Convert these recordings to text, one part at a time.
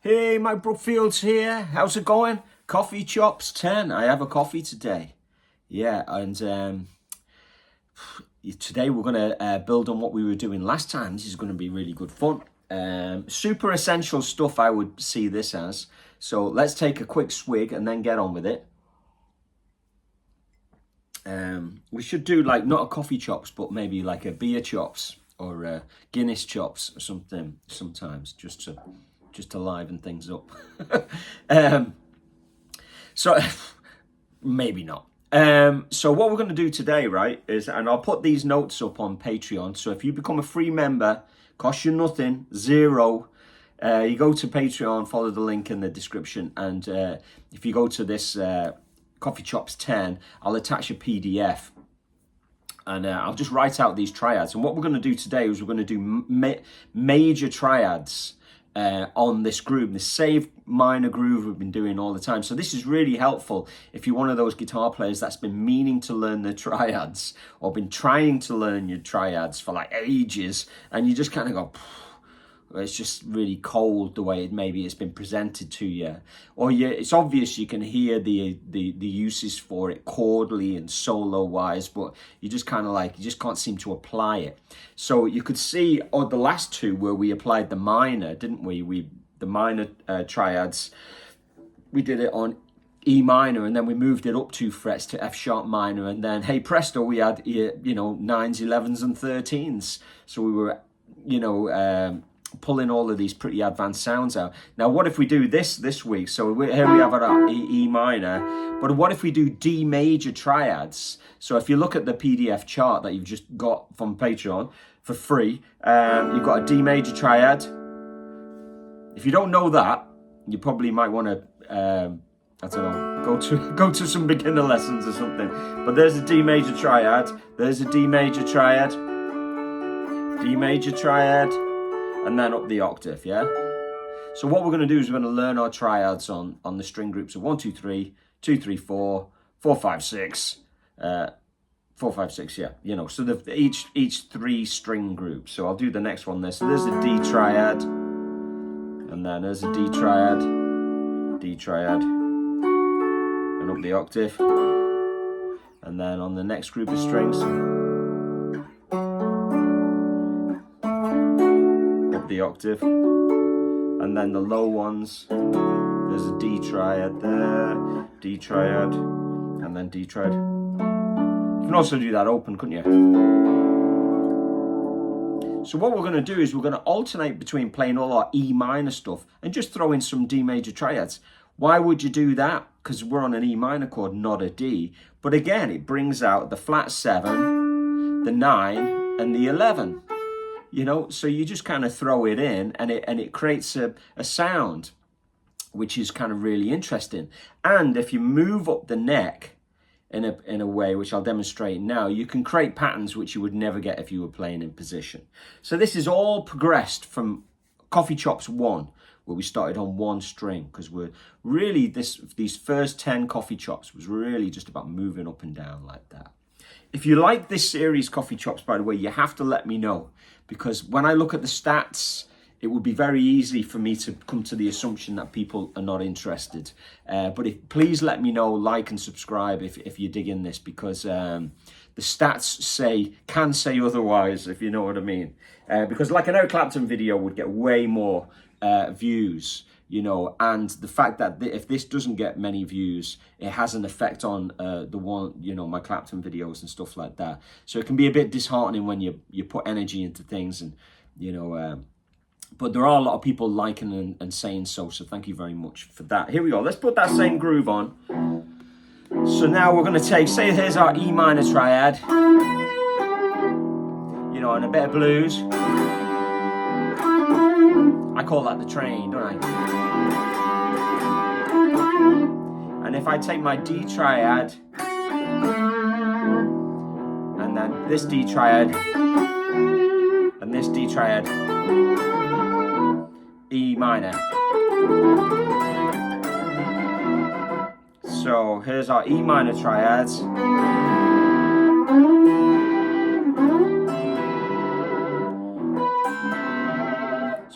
Hey, Mike Brookfield's here. How's it going? Coffee Chops 10. I have a coffee today. Yeah, and today we're going to build on what we were doing last time. This is going to be really good fun. Super essential stuff, I would see this as. So let's take a quick swig and then get on with it. We should do like not a coffee chops, but maybe like a beer chops or a Guinness chops or something sometimes, just to liven things up. So maybe not. So what we're going to do today, right, is, and I'll put these notes up on Patreon. So if you become a free member, costs you nothing, zero. You go to Patreon, follow the link in the description, and if you go to this Coffee Chops 10, I'll attach a PDF. And I'll just write out these triads. And what we're going to do today is we're going to do major triads on this groove, this same minor groove we've been doing all the time. So this is really helpful if you're one of those guitar players that's been meaning to learn the triads or been trying to learn your triads for like ages, and you just kind of go, it's just really cold the way maybe it's been presented to you, or it's obvious you can hear the uses for it chordally and solo wise, but you just kind of like, you just can't seem to apply it. So you could see the last two where we applied the minor, didn't we? The minor triads, we did it on E minor, and then we moved it up 2 frets to F sharp minor, and then hey presto, we had 9s, 11s and 13s. So we were pulling all of these pretty advanced sounds out. Now, what if we do this week? So here we have our E minor, but what if we do D major triads? So if you look at the PDF chart that you've just got from Patreon for free, you've got a D major triad. If you don't know that, you probably might want to, I don't know, go to some beginner lessons or something. But there's a D major triad. There's a D major triad. D major triad. And then up the octave, yeah? So what we're going to do is we're going to learn our triads on the string groups of 1, 2, 3, 2, 3, 4, 4, 5, 6, 4, 5, 6, yeah. So each 3 string groups. So I'll do the next one there. So there's a D triad, and then there's a D triad, and up the octave. And then on the next group of strings, the octave, and then the low ones, there's a D triad there, D triad, and then D triad. You can also do that open, couldn't you? So what we're going to do is we're going to alternate between playing all our E minor stuff and just throw in some D major triads. Why would you do that? Because we're on an E minor chord, not a D. But again, it brings out the flat 7, the 9, and the 11. So you just kind of throw it in, and it creates a sound which is kind of really interesting. And if you move up the neck in a way which I'll demonstrate now, you can create patterns which you would never get if you were playing in position. So this is all progressed from Coffee Chops 1, where we started on 1 string, because we're really these first 10 Coffee Chops was really just about moving up and down like that. If you like this series, Coffee Chops, by the way, you have to let me know, because when I look at the stats, it would be very easy for me to come to the assumption that people are not interested. But please let me know, like and subscribe if you dig in this, because the stats can say otherwise, if you know what I mean. Because like an Eric Clapton video would get way more views, and the fact that if this doesn't get many views, it has an effect on my Clapton videos and stuff like that. So it can be a bit disheartening when you put energy into things, and but there are a lot of people liking and saying so thank you very much for that. Here we go, let's put that same groove on. So now we're going to say here's our E minor triad, and a bit of blues. I call that the train, don't I? And if I take my D triad, and then this D triad, and this D triad, E minor. So here's our E minor triads.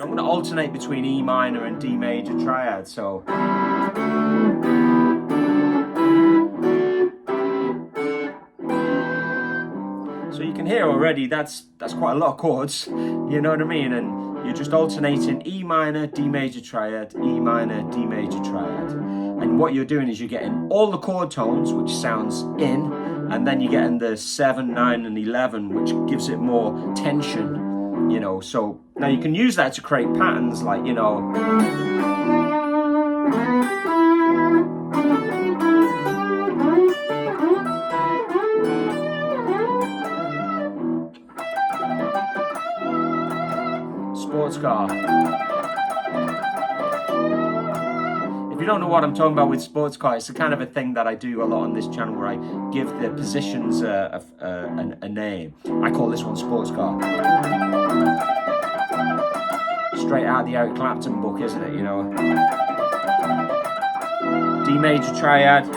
So I'm I'm going to alternate between E minor and D major triad. So you can hear already that's quite a lot of chords, you know what I mean? And you're just alternating E minor, D major triad, E minor, D major triad. And what you're doing is you're getting all the chord tones, which sounds in, and then you're getting the 7, 9, and 11, which gives it more tension, you know. So now you can use that to create patterns like, you know, sports car. If you don't know what I'm talking about with sports car, it's the kind of a thing that I do a lot on this channel where I give the positions a name. I call this one sports car. Straight out of the Eric Clapton book, isn't it, you know? D major triad.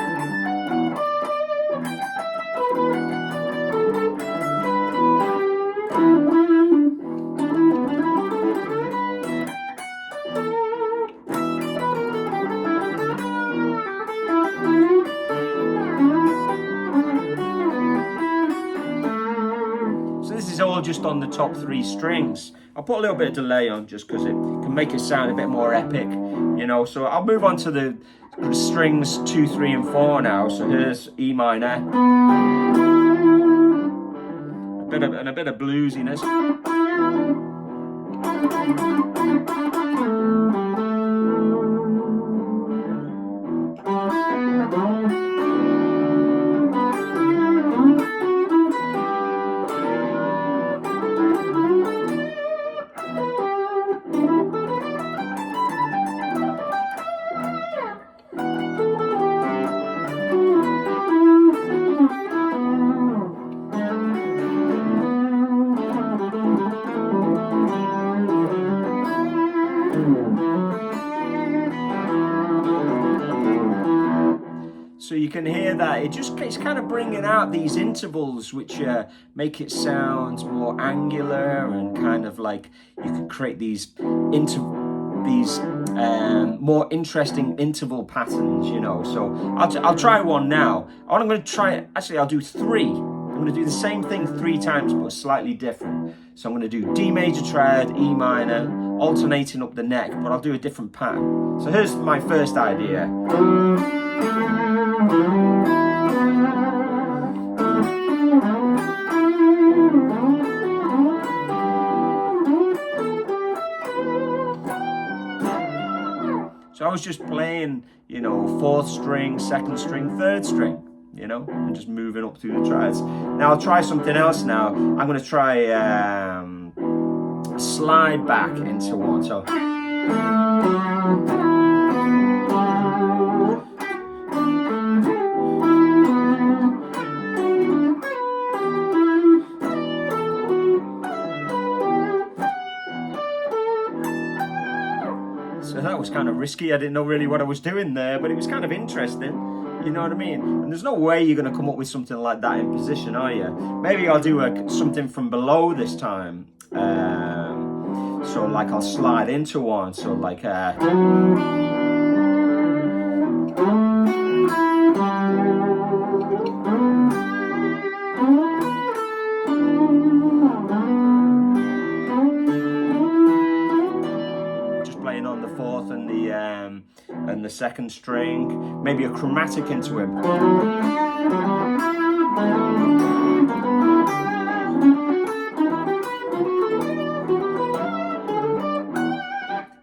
All just on the top 3 strings. I'll put a little bit of delay on just because it can make it sound a bit more epic, you know. So I'll move on to the strings 2, 3, and 4 now. So here's E minor, a bit of bluesiness. So you can hear that it's kind of bringing out these intervals which make it sound more angular, and kind of like you can create these more interesting interval patterns, you know. So I'll try one now. What I'm going to try, actually I'll do 3. I'm going to do the same thing 3 times but slightly different. So I'm going to do D major triad, E minor, alternating up the neck, but I'll do a different pattern. So here's my first idea. So I was just playing, you know, 4th string, 2nd string, 3rd string, you know, and just moving up through the triads. Now I'll try something else now. I'm going to try slide back into one. So that was kind of risky. I didn't know really what I was doing there, but it was kind of interesting. You know what I mean? And there's no way you're going to come up with something like that in position, are you? Maybe I'll do something from below this time. So like I'll slide into one. So like playing on the 4th and the 2nd string, maybe a chromatic into him.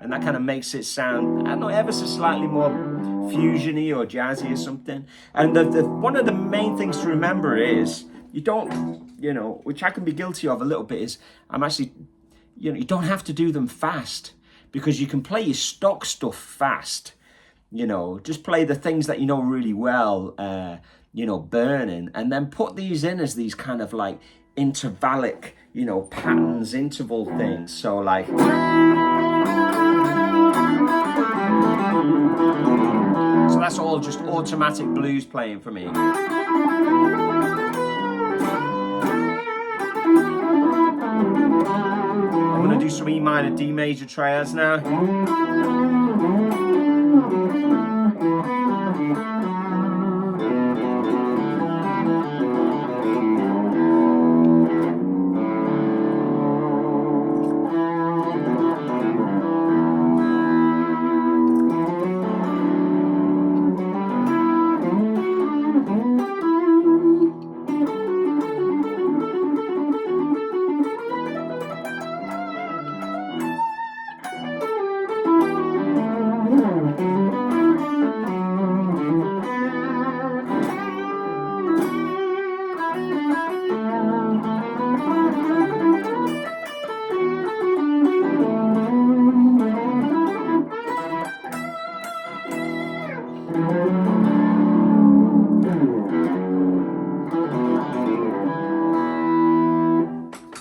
And that kind of makes it sound, I don't know, ever so slightly more fusiony or jazzy or something. And one of the main things to remember is you don't, you know, which I can be guilty of a little bit, is I'm actually, you know, you don't have to do them fast. Because you can play your stock stuff fast, you know, just play the things that you know really well, you know, burning, and then put these in as these kind of like intervallic, you know, patterns, interval things. So like, so that's all just automatic blues playing for me. I'm gonna to do some E minor, D major triads now.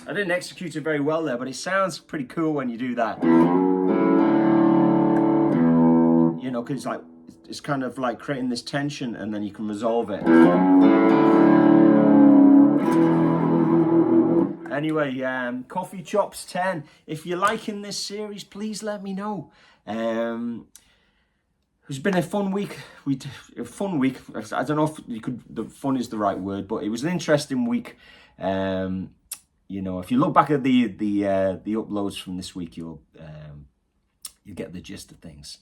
I didn't execute it very well there, but it sounds pretty cool when you do that. You know, because it's kind of like creating this tension and then you can resolve it. Anyway, Coffee Chops 10. If you're liking this series, please let me know. It's been a fun week. A fun week. I don't know if the fun is the right word, but it was an interesting week. You know, if you look back at the uploads from this week, you'll get the gist of things.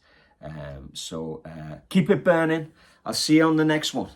So keep it burning. I'll see you on the next one.